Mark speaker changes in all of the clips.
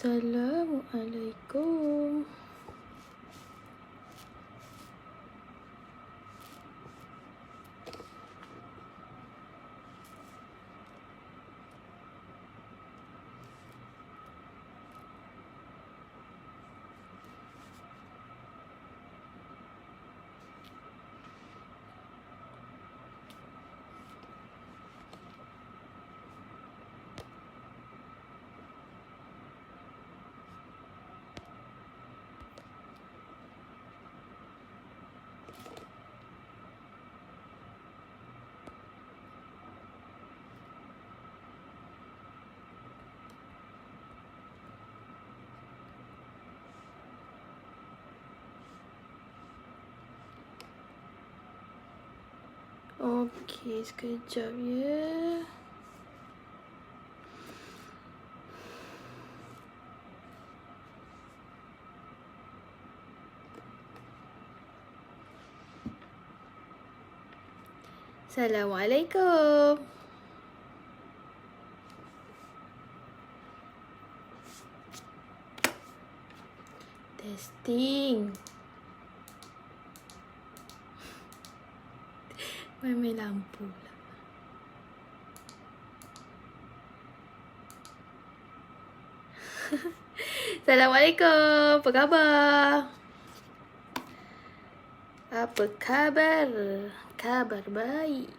Speaker 1: Assalamualaikum. Okey, sekejap ya. Assalamualaikum. Testing. Main-main lampu lah. Assalamualaikum. Apa khabar? Apa khabar? Khabar baik.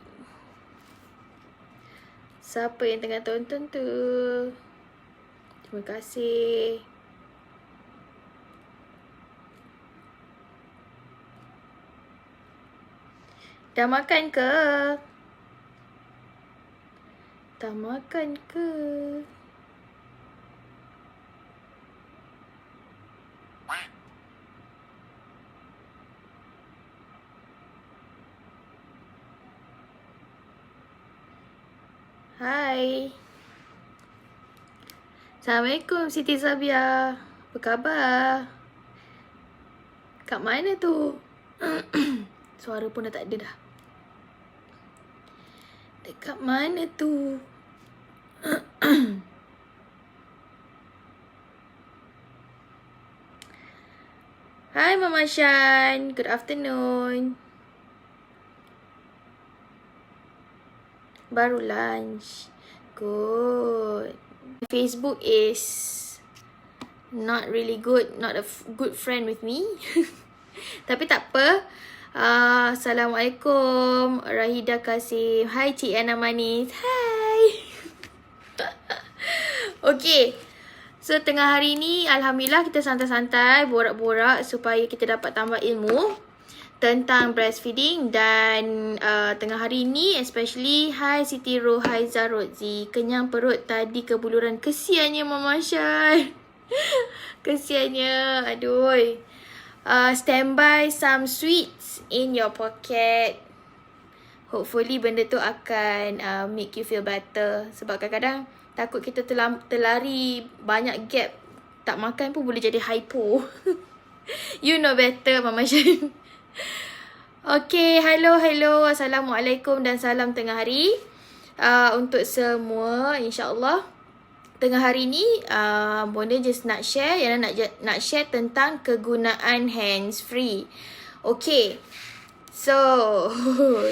Speaker 1: Siapa yang tengah tonton tu? Terima kasih. Dah makan ke? Dah makan ke? Hai. Assalamualaikum Siti Sabia. Apa khabar? Kat mana tu? Suara pun dah tak ada dah. Dekat mana tu? Hai Mama Shan. Good afternoon. Baru lunch. Good. Facebook is not really good. Not a good friend with me. Tapi tak apa. Assalamualaikum Rahida Kasim. Hai Cik Ana Manis. Hai. Okay. So tengah hari ni Alhamdulillah kita santai-santai borak-borak supaya kita dapat tambah ilmu tentang breastfeeding. Dan tengah hari ni especially hai Siti Rohaiza Rodzi. Kenyang perut tadi kebuluran. Kesiannya Mama Syai. Kesiannya. Aduh. Standby some sweets in your pocket. Hopefully benda tu akan make you feel better. Sebab kadang-kadang takut kita terlari banyak gap. Tak makan pun boleh jadi hypo. You know better Mama Syai. Okay, hello. Assalamualaikum dan salam tengah hari untuk semua. InsyaAllah tengah hari ni Bonda just nak share nak share tentang kegunaan hands free. Okay, so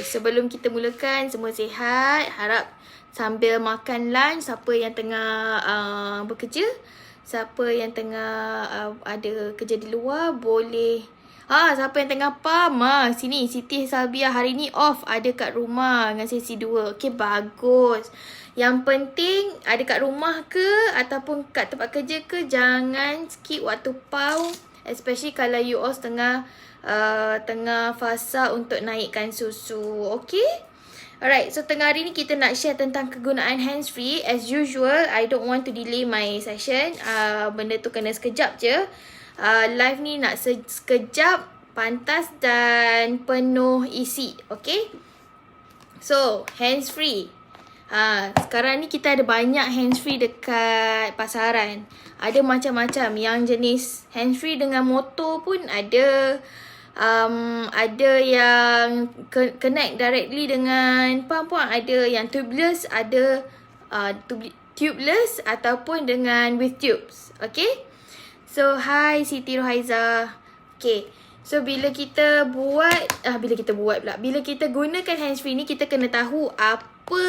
Speaker 1: sebelum kita mulakan, semua sihat. Harap sambil makan lunch, siapa yang tengah bekerja, siapa yang tengah ada kerja di luar, boleh siapa yang tengah pam, sini Siti Sabia hari ni off, ada kat rumah dengan sesi 2. Okay, bagus. Yang penting ada kat rumah ke ataupun kat tempat kerja ke, jangan skip waktu pau, especially kalau you all tengah fasa untuk naikkan susu. Okay? Alright, so tengah hari ni kita nak share tentang kegunaan hands free. As usual, I don't want to delay my session. Benda tu kena sekejap je. Live ni nak sekejap, pantas dan penuh isi. Okay? So, hands free. Sekarang ni kita ada banyak hands free dekat pasaran. Ada macam-macam. Yang jenis hands free dengan motor pun ada. Ada yang connect directly dengan pump pun ada. Yang tubeless ada. tubeless ataupun dengan with tubes. Okay. So, hi Siti Rohaiza. Okay. So, bila kita gunakan handsfree ni, kita kena tahu apa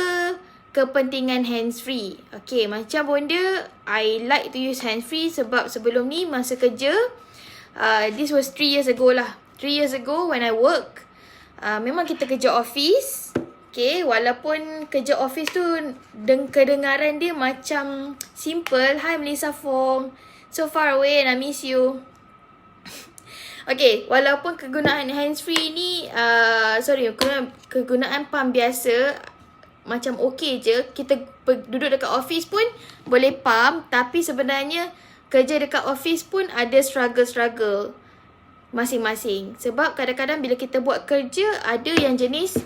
Speaker 1: kepentingan handsfree. Okay, macam bonda, I like to use handsfree sebab sebelum ni masa kerja, this was 3 years ago lah. 3 years ago when I work, memang kita kerja office. Okay, walaupun kerja office tu kedengaran dia macam simple. Hi Melissa Fong, so far away and I miss you. Okay, walaupun kegunaan handsfree ni, kegunaan pump biasa macam okay je. Kita duduk dekat office pun boleh pump, tapi sebenarnya kerja dekat office pun ada struggle masing-masing. Sebab kadang-kadang bila kita buat kerja, ada yang jenis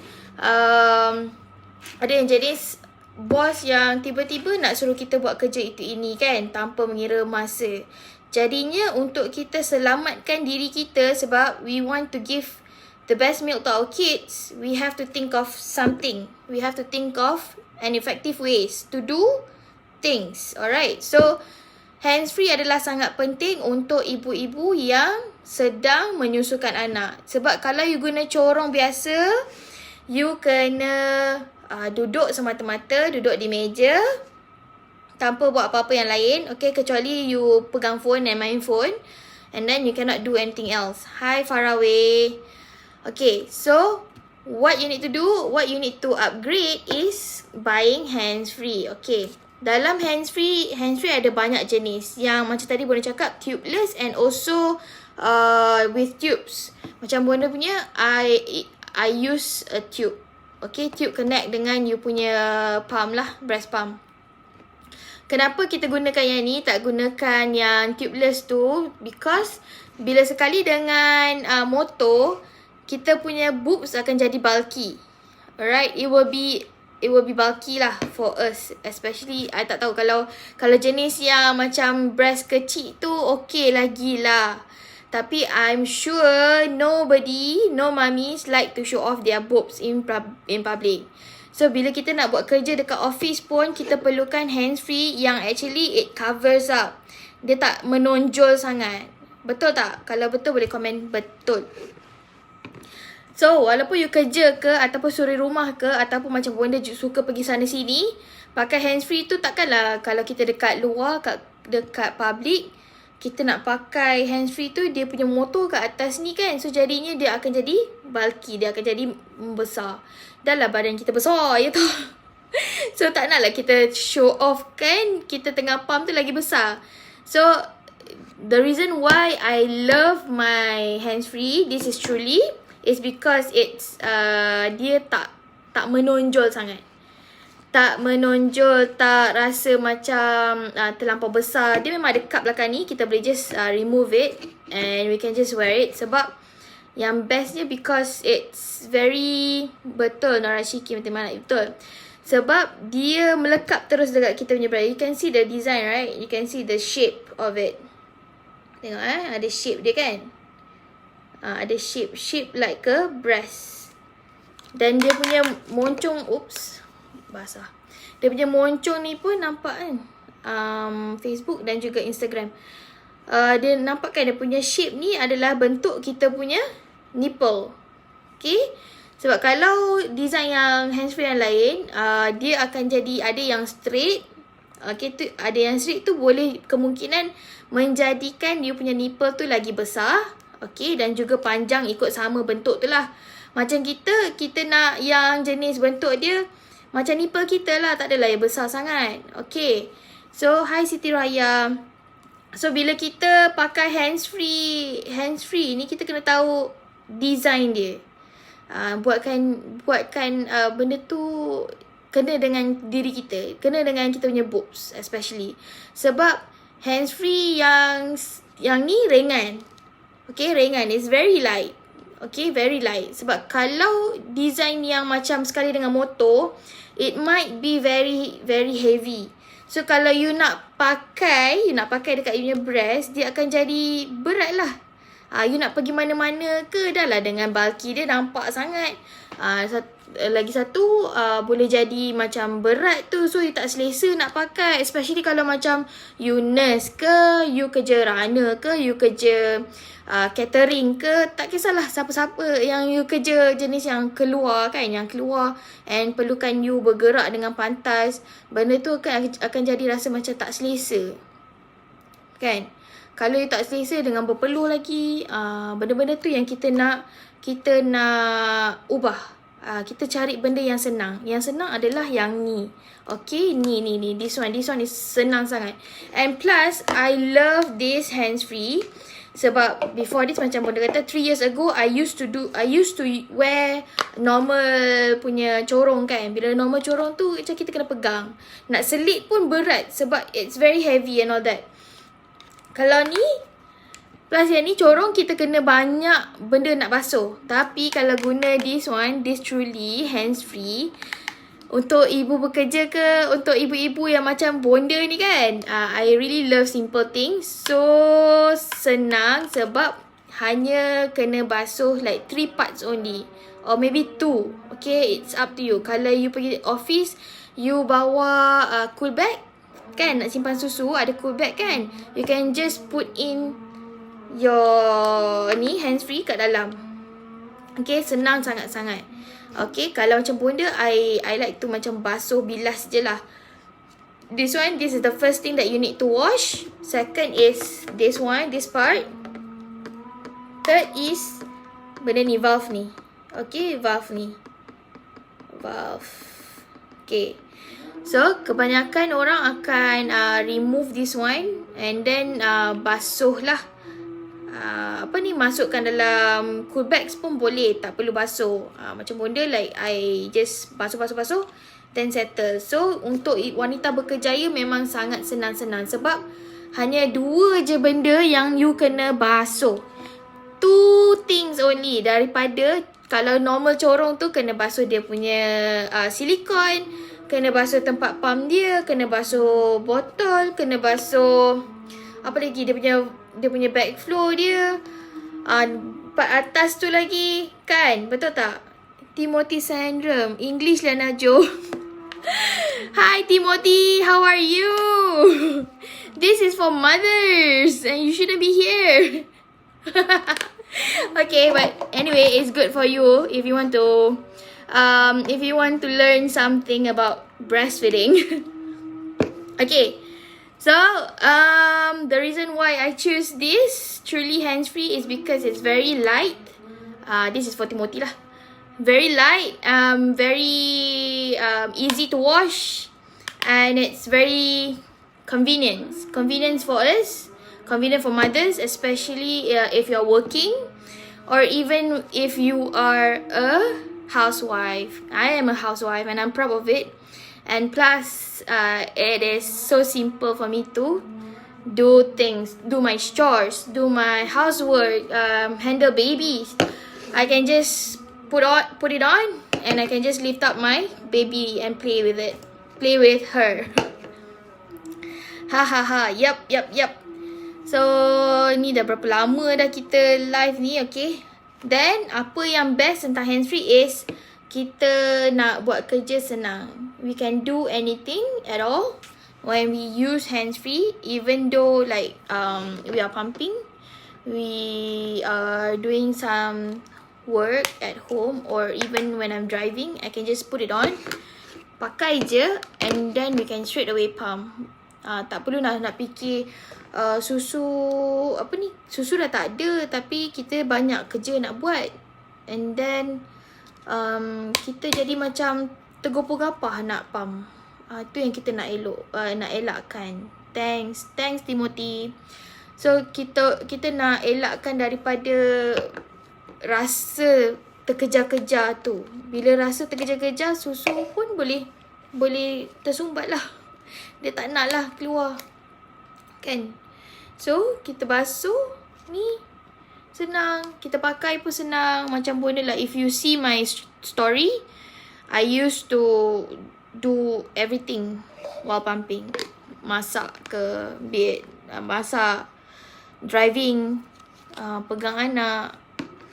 Speaker 1: bos yang tiba-tiba nak suruh kita buat kerja itu ini kan, tanpa mengira masa. Jadinya untuk kita selamatkan diri kita, sebab we want to give the best milk to our kids, we have to think of something. We have to think of an effective ways to do things. Alright, so handsfree adalah sangat penting untuk ibu-ibu yang sedang menyusukan anak. Sebab kalau you guna corong biasa, you kena duduk semata-mata, duduk di meja tanpa buat apa-apa yang lain. Okay, kecuali you pegang phone and main phone, and then you cannot do anything else. Hi Faraway. Okay, so what you need to do, what you need to upgrade is buying handsfree. Okay, dalam handsfree ada banyak jenis. Yang macam tadi Bonda cakap, tubeless and also with tubes. Macam Bonda punya, I use a tube. Okay, tube connect dengan you punya pump lah, breast pump. Kenapa kita gunakan yang ni, tak gunakan yang tubeless tu? Because bila sekali dengan motor, kita punya boobs akan jadi bulky. Alright, it will be bulky lah for us. Especially, I tak tahu kalau jenis yang macam breast kecil tu, okay lagi lah. Tapi I'm sure no mummies like to show off their boobs in public. So, bila kita nak buat kerja dekat office pun, kita perlukan handsfree yang actually it covers up. Dia tak menonjol sangat. Betul tak? Kalau betul boleh komen betul. So, walaupun you kerja ke, ataupun suri rumah ke, ataupun macam Bonda suka pergi sana sini, pakai handsfree tu takkanlah kalau kita dekat luar, dekat public, kita nak pakai handsfree tu, dia punya motor kat atas ni kan. So, jadinya dia akan jadi bulky, dia akan jadi besar. Dah lah badan kita besar, ya tu. So, tak naklah kita show off kan, kita tengah pump tu lagi besar. So, the reason why I love my handsfree, this is truly, is because it's dia tak menonjol sangat. Tak menonjol, tak rasa macam terlampau besar. Dia memang ada cup belakang ni, kita boleh just remove it and we can just wear it. Sebab yang bestnya because it's very, betul Nora Shiki macam mana, betul. Sebab dia melekat terus dekat kita punya bra. You can see the design, right? You can see the shape of it. Tengok ada shape dia kan. Ada shape like a breast. Dan dia punya moncong, basah. Dia punya moncong ni pun nampak kan, Facebook dan juga Instagram. Dia nampak kan dia punya shape ni adalah bentuk kita punya nipple. Okay, sebab kalau design yang handsfree yang lain, dia akan jadi ada yang straight. Okay, tu ada yang straight tu boleh kemungkinan menjadikan dia punya nipple tu lagi besar. Okay, dan juga panjang ikut sama bentuk tu lah. Macam kita nak yang jenis bentuk dia macam nipple kita lah, tak adalah yang besar sangat. Okay, so hi Siti Raya. So bila kita pakai handsfree ni, kita kena tahu design dia. Buatkan benda tu kena dengan diri kita, kena dengan kita punya boobs especially. Sebab handsfree yang ni ringan. Okay, ringan, is very light. Okay, very light. Sebab kalau design yang macam sekali dengan motor, it might be very very heavy. So kalau you nak pakai dekat you punya breast, dia akan jadi berat lah. You nak pergi mana-mana ke, dah lah dengan bulky dia nampak sangat. Lagi satu, boleh jadi macam berat tu, so you tak selesa nak pakai. Especially kalau macam you nurse ke, you kerja runner ke, you kerja catering ke, tak kisahlah siapa-siapa yang you kerja jenis yang keluar kan, yang keluar and perlukan you bergerak dengan pantas, benda tu akan jadi rasa macam tak selesa kan. Kalau you tak selesa dengan berpeluh lagi, benda-benda tu yang kita nak ubah. Kita cari benda yang senang. Yang senang adalah yang ni. Okay, ni. This one is senang sangat. And plus, I love this hands-free. Sebab before this, macam Bonda kata, 3 years ago, I used to wear normal punya corong kan. Bila normal corong tu, macam kita kena pegang. Nak selit pun berat sebab it's very heavy and all that. Kalau ni, plus yang ni corong, kita kena banyak benda nak basuh. Tapi kalau guna this one, this truly hands-free, untuk ibu bekerja ke, untuk ibu-ibu yang macam Bonda ni kan, I really love simple things. So, senang sebab hanya kena basuh like 3 parts only. Or maybe 2. Okay, it's up to you. Kalau you pergi office, you bawa cool bag kan, nak simpan susu, ada cool bag kan. You can just put in your ni hands-free kat dalam. Okay, senang sangat-sangat. Okay, kalau macam Bonda, I like to macam basuh bilas je lah. This is the first thing that you need to wash. Second is this one, this part. Third is benda ni, valve ni. Okay, valve ni. Valve. Okay. So, kebanyakan orang akan remove this one and then basuh lah. Masukkan dalam cool bags pun boleh, tak perlu basuh. Macam Bonda, like I just basuh then settle. So untuk wanita berkejaya memang sangat senang-senang sebab hanya 2 je benda yang you kena basuh. 2 things only. Daripada kalau normal corong tu kena basuh dia punya silikon, kena basuh tempat pump dia, kena basuh botol, kena basuh apa lagi, dia punya backflow dia, part atas tu lagi kan, betul tak? Timothy syndrome, English lah Najwa. Hi Timothy, how are you? This is for mothers and you shouldn't be here. Okay, but anyway, it's good for you if you want to learn something about breastfeeding. Okay. So, the reason why I choose this truly hands-free is because it's very light. This is for Timothy lah. Very light, very easy to wash, and it's very convenient. Convenient for us, convenient for mothers, especially if you're working, or even if you are a housewife. I am a housewife and I'm proud of it. And plus, it is so simple for me to do things, do my chores, do my housework, handle babies. I can just put it on, and I can just lift up my baby and play with it, play with her. Yup. So, ni dah berapa lama dah kita live ni, okay? Then, apa yang best tentang hands-free is kita nak buat kerja senang. We can do anything at all when we use hands-free, even though like we are pumping, we are doing some work at home, or even when I'm driving, I can just put it on, pakai je, and then we can straight away pump. Tak perlu nak fikir susu dah tak ada, tapi kita banyak kerja nak buat, and then kita jadi macam tergopoh-gapah nak pump. Tu yang kita nak elakkan. Thanks Timothy. So kita nak elakkan daripada rasa terkejar-kejar tu. Bila rasa terkejar-kejar, susu pun boleh tersumbat lah. Dia tak nak lah keluar, kan? So kita basuh ni senang, kita pakai pun senang. Macam Bonda lah, if you see my story, I used to do everything while pumping. Masak ke, masak, driving, pegang anak,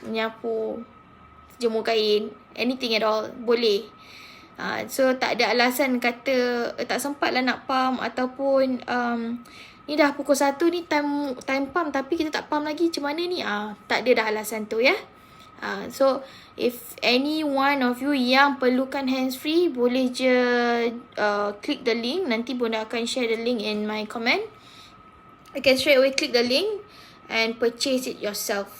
Speaker 1: menyapu, jemur kain, anything at all, boleh. So tak ada alasan kata tak sempat lah nak pump ataupun ni dah pukul 1 ni time pump tapi kita tak pump lagi, macam mana ni? Tak ada dah alasan tu ya. So if any one of you yang perlukan hands-free, boleh je click the link. Nanti Bunda akan share the link in my comment. You can straight away click the link and purchase it yourself.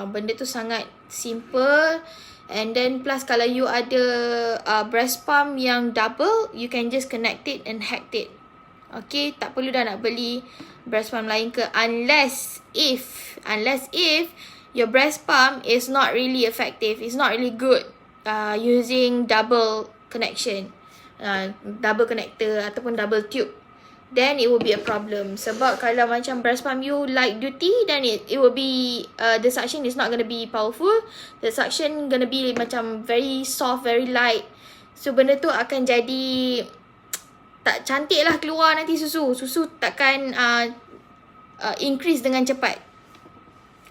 Speaker 1: Benda tu sangat simple. And then plus kalau you ada breast pump yang double, you can just connect it and hack it. Okay, tak perlu dah nak beli breast pump lain ke, unless if your breast pump is not really effective, it's not really good using double connection, double connector ataupun double tube, then it will be a problem. Sebab kalau macam breast pump you light duty, then it will be the suction is not going to be powerful. The suction going to be macam very soft, very light. So benda tu akan jadi tak cantik lah keluar nanti susu. Susu takkan increase dengan cepat.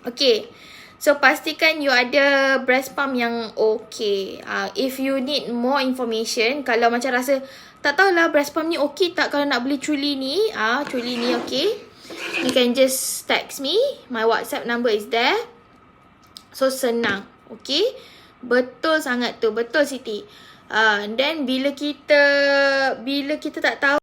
Speaker 1: Okay, so pastikan you ada breast pump yang okay. If you need more information, kalau macam rasa tak tahulah breast pump ni okay tak kalau nak beli Truly ni, Truly ni okay, you can just text me. My WhatsApp number is there. So senang, okay. Betul sangat tu, betul Siti. Then bila kita tak tahu